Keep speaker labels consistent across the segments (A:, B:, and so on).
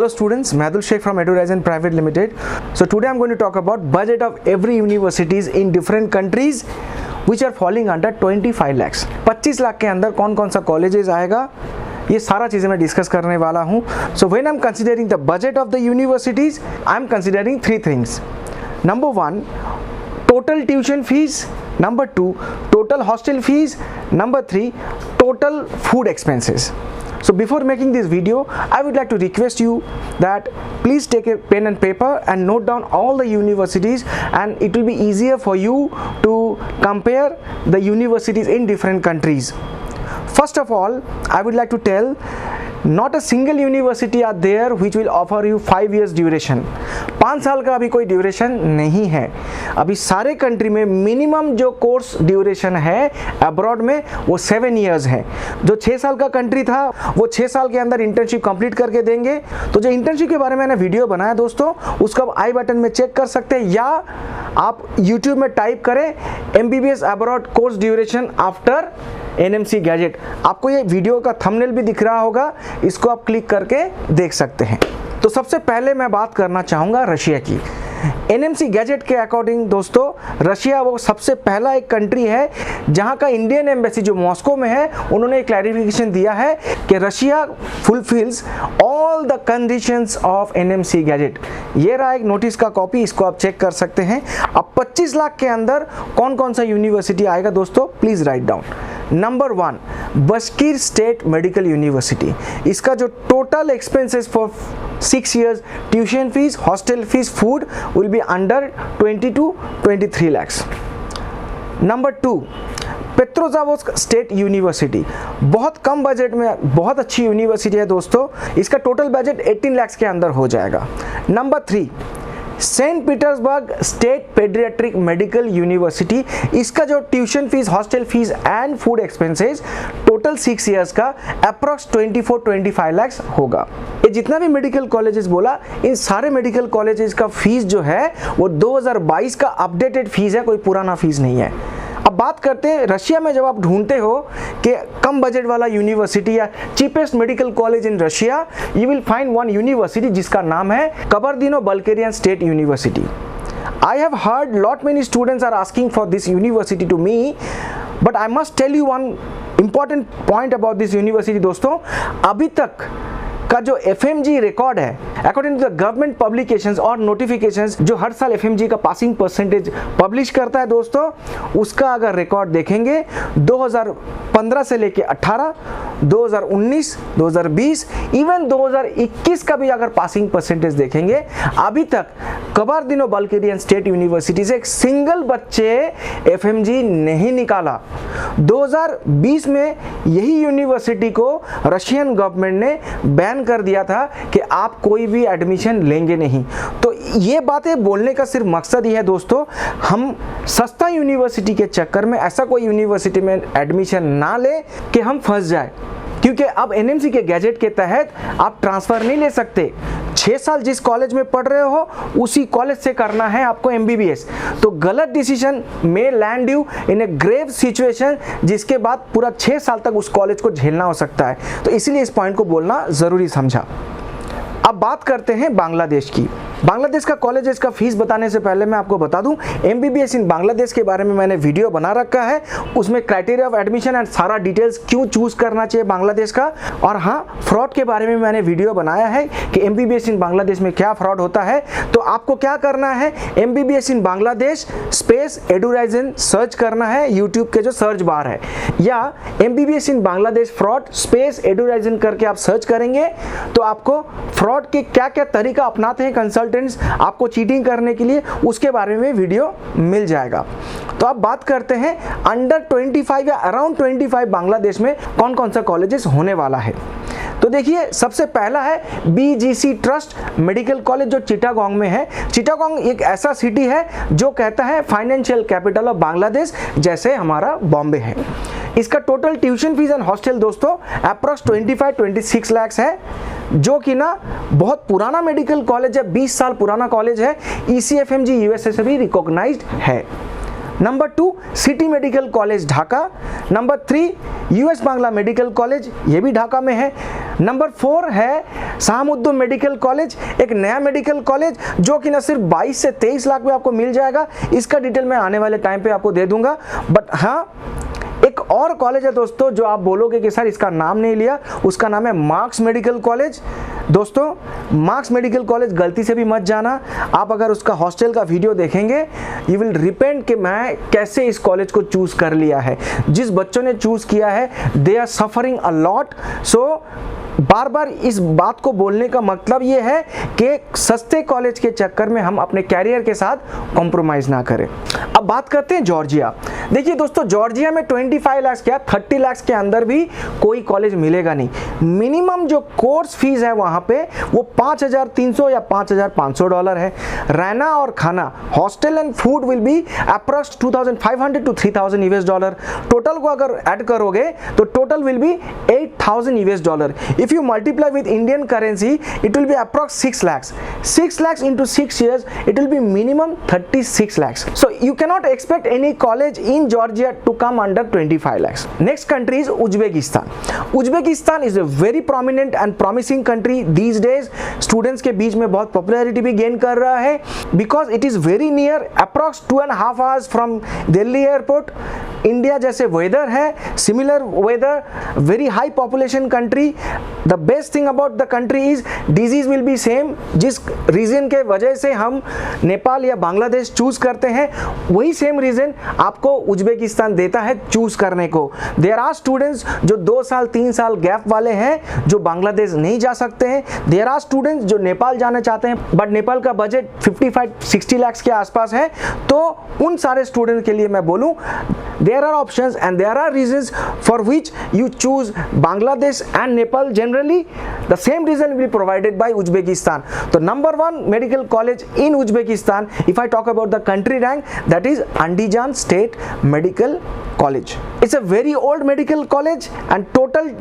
A: Hello students, Madhul Sheikh from EduRizen Private Limited. So today I'm going to talk about budget of every universities in different countries which are falling under 25 lakhs. 25 lakh के अंदर कौन कौन सा colleges आएगा, ये सारा चीज़ें मैं डिस्कस करने वाला हूँ. So when I'm considering the budget of the universities, I'm considering three things. Number one, total tuition fees. Number two, total hostel fees. Number three, total food expenses. So before making this video, I would like to request you that please take a pen and paper and note down all the universities, and it will be easier for you to compare the universities in different countries. First of all, I would like to tell, not a single university are there which will offer you 5 years duration. 5 साल का अभी कोई duration नहीं है. अभी सारे country में minimum जो कोर्स ड्यूरेशन है अब्रॉड में वो 7 इयर्स है. जो 6 साल का कंट्री था वो 6 साल के अंदर इंटर्नशिप कंप्लीट करके देंगे. तो जो इंटर्नशिप के बारे में मैंने वीडियो बनाया दोस्तों, उसको आप आई बटन में चेक कर सकते हैं, या आप यूट्यूब में टाइप करें MBBS abroad course duration after NMC gadget. आपको ये वीडियो का थंबनेल भी दिख रहा होगा, इसको आप क्लिक करके देख सकते हैं. तो सबसे पहले मैं बात करना चाहूँगा रशिया की. NMC गैजेट के अकॉर्डिंग दोस्तों, रशिया वो सबसे पहला एक कंट्री है जहां का इंडियन एम्बेसी जो मॉस्को में है, उन्होंने एक क्लैरिफिकेशन दिया है कि Russia fulfils all the conditions of NMC gadget. ये रहा एक नोटिस का कॉपी, इसको आप चेक कर सकते हैं. अब 25 लाख के अंदर कौन कौन सा यूनिवर्सिटी आएगा दोस्तों, please write down. Number 1, Bashkir state medical university. इसका जो total expenses for 6 years, tuition fees, hostel fees, food will be under 20 to 23 lakhs. Number 2, Petrozavodsk state university. बहुत कम बजट में बहुत अच्छी यूनिवर्सिटी है दोस्तों. इसका टोटल बजट 18 lakhs के अंदर हो जाएगा. Number 3, Saint Petersburg state pediatric medical university. इसका जो tuition fees, hostel fees and food expenses total 6 years का अप्रॉक्स 24-25 lakhs होगा. ये जितना भी मेडिकल कॉलेजेस बोला, इन सारे मेडिकल कॉलेजेस का फीस जो है वो 2022 का अपडेटेड फीस है, कोई पुराना फीस नहीं है. अब बात करते हैं रशिया में. जब आप ढूंढते हो कि कम बजट वाला यूनिवर्सिटी या cheapest medical college in Russia, you will find one university जिसका नाम है Kabardino Balkarian state university. I have heard lot many students are asking for this university to me, but I must tell you one important point about this university दोस्तों. अभी तक का जो FMG record है, according to the government publications और notifications जो हर साल FMG का पासिंग परसेंटेज पब्लिश करता है दोस्तों, उसका अगर रिकॉर्ड देखेंगे 2015 से लेके 18, 2019, 2020, इवन 2021 का भी अगर पासिंग परसेंटेज देखेंगे, अभी तक कबर्दिनो-बल्केरियन स्टेट यूनिवर्सिटी से एक सिंगल बच्चे FMG नहीं निकाला. 2020 में यही यूनिवर्सिटी को रशियन गवर्नमेंट ने बैन कर दिया था कि आप कोई भी एडमिशन लेंगे नहीं. तो ये बातें बोलने का सिर्फ मकसद ही है दोस्तों, हम सस्ता यूनिवर्सिटी के चक्कर में ऐसा कोई यूनिवर्सिटी में एडमिशन ना ले कि हम फंस जाए. क्योंकि अब NMC के गैजेट के तहत आप ट्रांसफर नहीं ले सकते. 6 साल जिस कॉलेज में पढ़ रहे हो उसी कॉलेज से करना है आपको MBBS. तो गलत डिसीजन में land you in a grave situation, जिसके बाद पूरा 6 साल तक उस कॉलेज को झेलना हो सकता है. तो इसीलिए इस पॉइंट को बोलना ज़रूरी समझा. अब बात करते हैं बांग्लादेश की. बांग्लादेश का कॉलेजेस का फीस बताने से पहले मैं आपको बता दूं, MBBS इन बांग्लादेश के बारे में मैंने वीडियो बना रखा है. उसमें क्राइटेरिया ऑफ एडमिशन एंड सारा डिटेल्स क्यों चूज करना चाहिए बांग्लादेश का, और हाँ, फ्रॉड के बारे में मैंने वीडियो बनाया है कि MBBS इन बांग्लादेश में क्या फ्रॉड होता है. तो आपको क्या करना है, MBBS इन बांग्लादेश स्पेस EduRizen सर्च करना है यूट्यूब के जो सर्च बार है, या MBBS इन बांग्लादेश फ्रॉड स्पेस EduRizen करके आप सर्च करेंगे तो आपको फ्रॉड के क्या क्या तरीका अपनाते हैं कंसल्टेंट्स आपको चीटिंग करने के लिए, उसके बारे में वीडियो मिल जाएगा. तो अब बात करते हैं अंडर 25 या अराउंड 25 बांग्लादेश में कौन कौन सा कॉलेजेस होने वाला है. तो देखिए, सबसे पहला है BGC ट्रस्ट मेडिकल कॉलेज जो चिटागोंग में है. चिटागोंग एक ऐसा सिटी है जो कहता है फाइनेंशियल कैपिटल ऑफ बांग्लादेश, जैसे हमारा बॉम्बे है. इसका total tuition fees and hostel दोस्तों अप्रॉक्स 25-26 lakhs है, जो कि ना बहुत पुराना मेडिकल कॉलेज है, 20 साल पुराना कॉलेज है. ECFMG USA से भी रिकॉग्नाइज्ड है. Number 2, city medical college Dhaka. Number 3, US Bangla medical college, ये भी ढाका में है. नंबर 4 है शाहमुद्दीन मेडिकल कॉलेज, एक नया मेडिकल कॉलेज जो कि न सिर्फ 22 से 23 लाख में आपको मिल जाएगा, इसका डिटेल मैं आने वाले टाइम पे आपको दे दूंगा। बट हाँ, एक और कॉलेज है दोस्तों जो आप बोलोगे कि सर इसका नाम नहीं लिया, उसका नाम है मार्क्स मेडिकल कॉलेज। दोस्तों मार्क्स मेडिकल कॉलेज गलती से भी मत जाना, आप अगर उसका हॉस्टल का वीडियो देखेंगे यू विल रिपेंट कि मैं कैसे इस कॉलेज को चूज कर लिया है। जिस बच्चों ने चूज किया है they are suffering a lot. So बार बार इस बात को बोलने का मतलब ये है कि सस्ते कॉलेज के चक्कर में हम अपने कैरियर के साथ कॉम्प्रोमाइज ना करें। अब बात करते हैं जॉर्जिया। देखिए दोस्तों, जॉर्जिया में 25 लाख क्या 30 लाख के अंदर भी कोई कॉलेज मिलेगा नहीं। मिनिमम जो कोर्स फीस है वहां पे वो $5,300 या $5,500 है। रहना और खाना, hostel and food will be approx $2,500 to $3,000 total को अगर ऐड करोगे तो total will be $8,000। If you multiply with Indian currency, it will be approx 6 lakhs. 6 lakhs into 6 years, it will be minimum 36 lakhs. So you cannot expect any college in Georgia to come under 25 lakhs. Next country is Uzbekistan. Uzbekistan is a very prominent and promising country these days. Students के बीच में बहुत popularity भी gain कर रहा है because it is very near, approx 2.5 hours from Delhi airport. India जैसे weather है, similar weather, very high population country. The best thing about the country is disease will be same. जिस reason के वजह से हम नेपाल या बांग्लादेश चूज करते हैं वही सेम रीजन आपको उज्बेकिस्तान देता है चूज करने को। देयर आर स्टूडेंट्स जो 2 साल 3 साल गैप वाले हैं जो बांग्लादेश नहीं जा सकते हैं। देयर आर स्टूडेंट्स जो नेपाल जाना चाहते हैं बट नेपाल का बजट 55-60 लाख के आसपास है। तो उन सारे स्टूडेंट के लिए मैं बोलूं there are options and there are reasons for which you choose Bangladesh and Nepal. Generally the same reason will be provided by Uzbekistan. So number 1 medical college in Uzbekistan, if I talk about the country rank, that is Andijan State Medical College. It's a very old medical college and total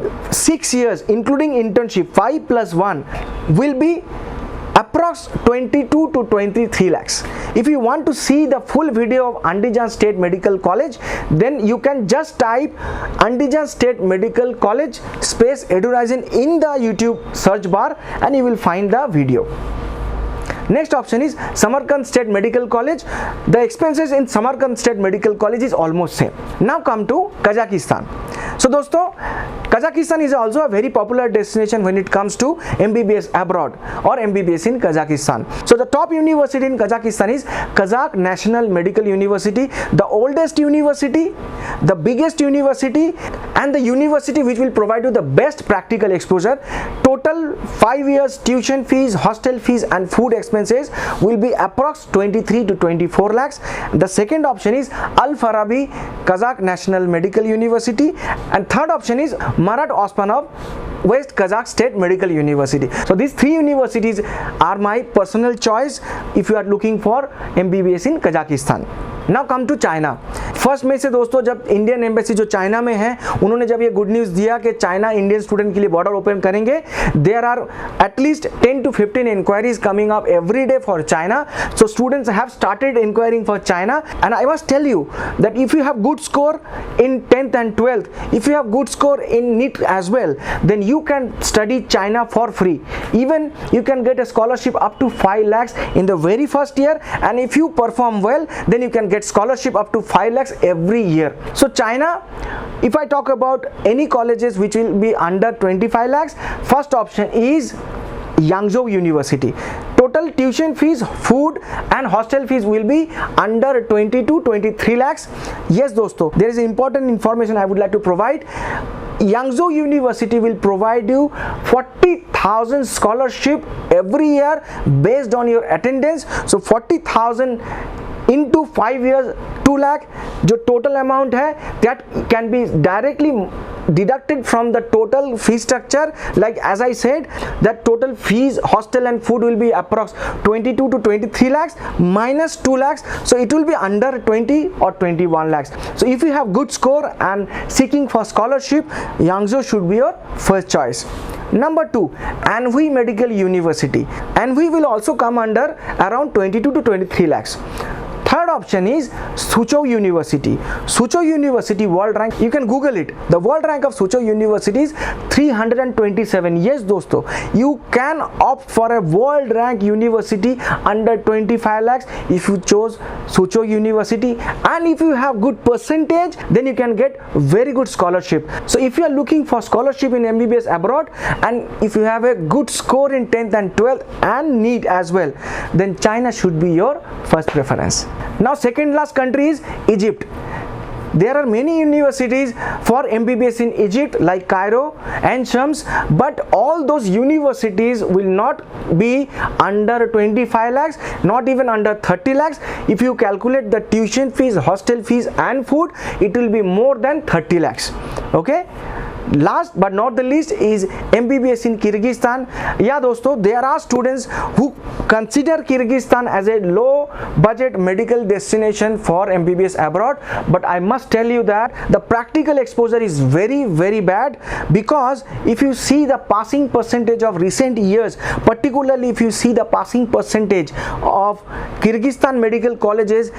A: 6 years including internship 5 plus 1 will be approx 22 to 23 lakhs. If you want to see the full video of Andijan State Medical College, then you can just type Andijan State Medical College space Edurizon in the YouTube search bar and you will find the video. Next option is Samarkand State Medical College. The expenses in Samarkand State Medical College is almost same. Now come to Kazakhstan. So दोस्तों Kazakhstan is also a very popular destination when it comes to MBBS abroad or MBBS in Kazakhstan. So the top university in Kazakhstan is Kazakh National Medical University, the oldest university, the biggest university and the university which will provide you the best practical exposure. Total 5 years tuition fees, hostel fees and food expenses will be approx 23 to 24 lakhs. The second option is Al Farabi Kazakh National Medical University and third option is Marat Osmanov West Kazakh State Medical University. So these 3 universities are my personal choice if you are looking for MBBS in Kazakhstan. Now come to China. First में से दोस्तों जब Indian embassy जो China में है उन्होंने जब ये गुड न्यूज़ दिया कि चाइना इंडियन स्टूडेंट के लिए बॉर्डर ओपन करेंगे, there are at least 10 to 15 inquiries coming up every day for China. So students have started inquiring for China and I must tell you that if you have good score in 10th and 12th, if you have good score in NEET as well, then you can study China for free. Even you can get a scholarship up to 5 lakhs in the very first year, and if you perform well then you can get scholarship up to 5 lakhs every year. So China, if I talk about any colleges which will be under 25 lakhs, first option is Yangzhou University. Total tuition fees, food and hostel fees will be under 20 to 23 lakhs. Yes दोस्तों, there is important information I would like to provide. Yangzhou University will provide you 40,000 scholarship every year based on your attendance. So 40,000 into 5 years 2 lakh जो total amount है that can be directly deducted from the total fee structure. Like as I said, that total fees, hostel and food will be approx 22 to 23 lakhs minus 2 lakhs, so it will be under 20 or 21 lakhs. So if you have good score and seeking for scholarship, Yangzhou should be your first choice. Number 2, Anhui Medical University. Anhui will also come under around 22 to 23 lakhs. Third option is Suzhou University. Suzhou University world rank, you can Google it. The world rank of Suzhou University is 327. Yes दोस्तों, you can opt for a world rank university under 25 lakhs if you chose Suzhou University, and if you have good percentage, then you can get very good scholarship. So if you are looking for scholarship in MBBS abroad, and if you have a good score in 10th and 12th and NEET as well, then China should be your first preference. Now second last country is Egypt. There are many universities for MBBS in Egypt like Cairo and Shams, but all those universities will not be under 25 lakhs, not even under 30 lakhs. If you calculate the tuition fees, hostel fees and food, it will be more than 30 lakhs. Okay. Last but not the least is MBBS in Kyrgyzstan. Yeah दोस्तों, there are students who consider Kyrgyzstan as a low budget medical destination for MBBS abroad, but I must tell you that the practical exposure is very bad, because if you see the passing percentage of recent years, particularly if you see the passing percentage of Kyrgyzstan medical colleges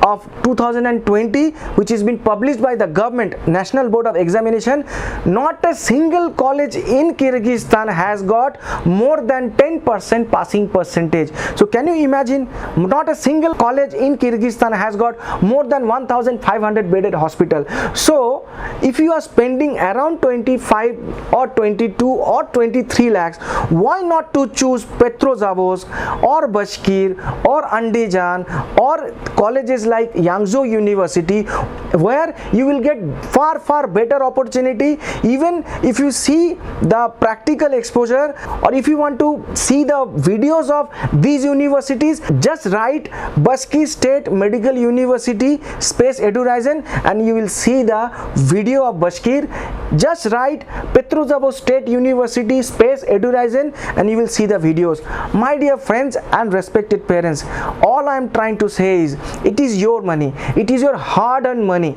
A: of 2020, which has been published by the government National Board of Examination, not a single college in Kyrgyzstan has got more than 10% passing percentage. So can you imagine, not a single college in Kyrgyzstan has got more than 1500 bedded hospital. So if you are spending around 25 or 22 or 23 lakhs, why not to choose Petrozavodsk or Bashkir or Andijan or colleges like Yangzhou University, where you will get far better opportunity. Even if you see the practical exposure, or if you want to see the videos of these universities, just write Bashkir State Medical University space EduRhorizon and you will see the video of Bashkir. Just write Petrozavodsk State University space EduRhorizon and you will see the videos. My dear friends and respected parents, all I am trying to say is, it is your money, it is your hard-earned money,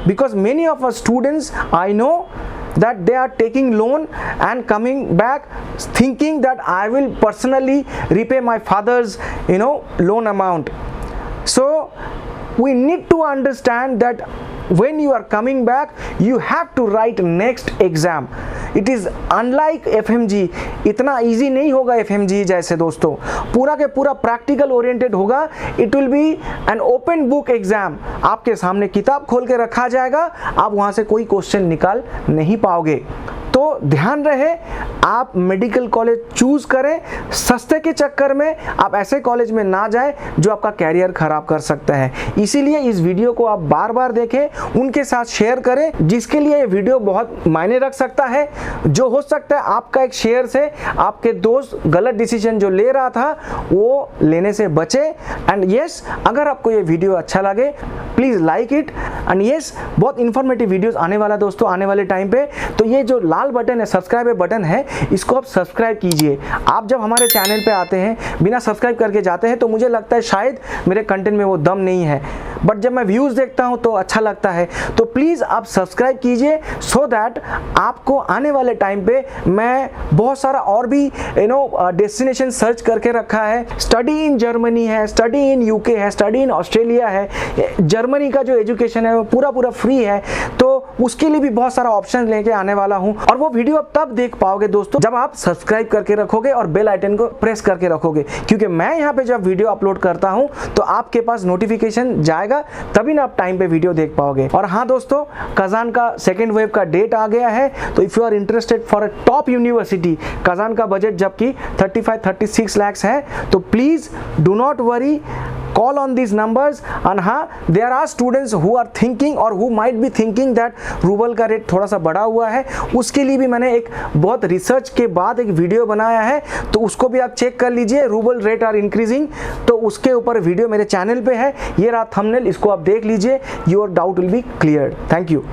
A: because many of our students, I know that they are taking loan and coming back thinking that I will personally repay my father's loan amount. So we need to understand that when you are coming back, you have to write next exam. It is unlike FMG. इतना easy नहीं होगा FMG जैसे दोस्तों, पूरा के पूरा practical oriented होगा. It will be an open book exam. आपके सामने किताब खोल के रखा जाएगा, आप वहाँ से कोई क्वेश्चन निकाल नहीं पाओगे. तो ध्यान रहे, आप मेडिकल कॉलेज चूज करें, सस्ते के चक्कर में आप ऐसे कॉलेज में ना जाएं जो आपका कैरियर खराब कर सकता है. इसीलिए इस वीडियो को आप बार देखें, उनके साथ शेयर करें जिसके लिए ये वीडियो बहुत मायने रख सकता है. जो हो सकता है आपका एक शेयर से आपके दोस्त गलत डिसीजन जो ले रहा था वो लेने से बचे. एंड यस, अगर आपको ये वीडियो अच्छा लगे please like it. And yes, बहुत इंफॉर्मेटिव वीडियोस आने वाला दोस्तों आने वाले टाइम पे. तो ये जो लाल बटन है, सब्सक्राइब बटन है, इसको आप सब्सक्राइब कीजिए. आप जब हमारे चैनल पे आते हैं बिना सब्सक्राइब करके जाते हैं तो मुझे लगता है शायद मेरे कंटेंट में वो दम नहीं है, बट जब मैं व्यूज देखता हूं तो अच्छा लगता है. तो प्लीज आप सब्सक्राइब कीजिए, सो दैट आपको आने वाले टाइम पे मैं बहुत सारा और भी डेस्टिनेशन सर्च करके रखा है. स्टडी इन जर्मनी है, स्टडी इन यूके है, स्टडी इन ऑस्ट्रेलिया है. जर्मनी का जो एजुकेशन है वो पूरा फ्री है, तो उसके लिए भी बहुत सारा ऑप्शन लेके आने वाला हूं. और वो वीडियो आप तब देख पाओगे दोस्तों जब आप सब्सक्राइब करके रखोगे और बेल आइकन को प्रेस करके रखोगे, क्योंकि मैं यहाँ पे जब वीडियो अपलोड करता हूँ तो आपके पास नोटिफिकेशन जाएगा, तभी ना आप टाइम पे वीडियो देख पाओगे. और हाँ दोस्तों, कजान का सेकेंड वेव का डेट आ गया है, तो if you are interested for a top university, Kazan का बजट जबकि 35-36 lakhs है, तो please do not worry, call on these numbers. and हाँ, there are students who are thinking or who might be thinking that rouble का rate थोड़ा सा बढ़ा हुआ है, उसके लिए भी मैंने एक बहुत रिसर्च के बाद एक वीडियो बनाया है, तो उसको भी आप चेक कर लीजिए. रूबल रेट आर इंक्रीजिंग, तो उसके ऊपर वीडियो मेरे चैनल पे है. ये रहा थंबनेल, इसको आप देख लीजिए, your doubt will be clear. Thank you.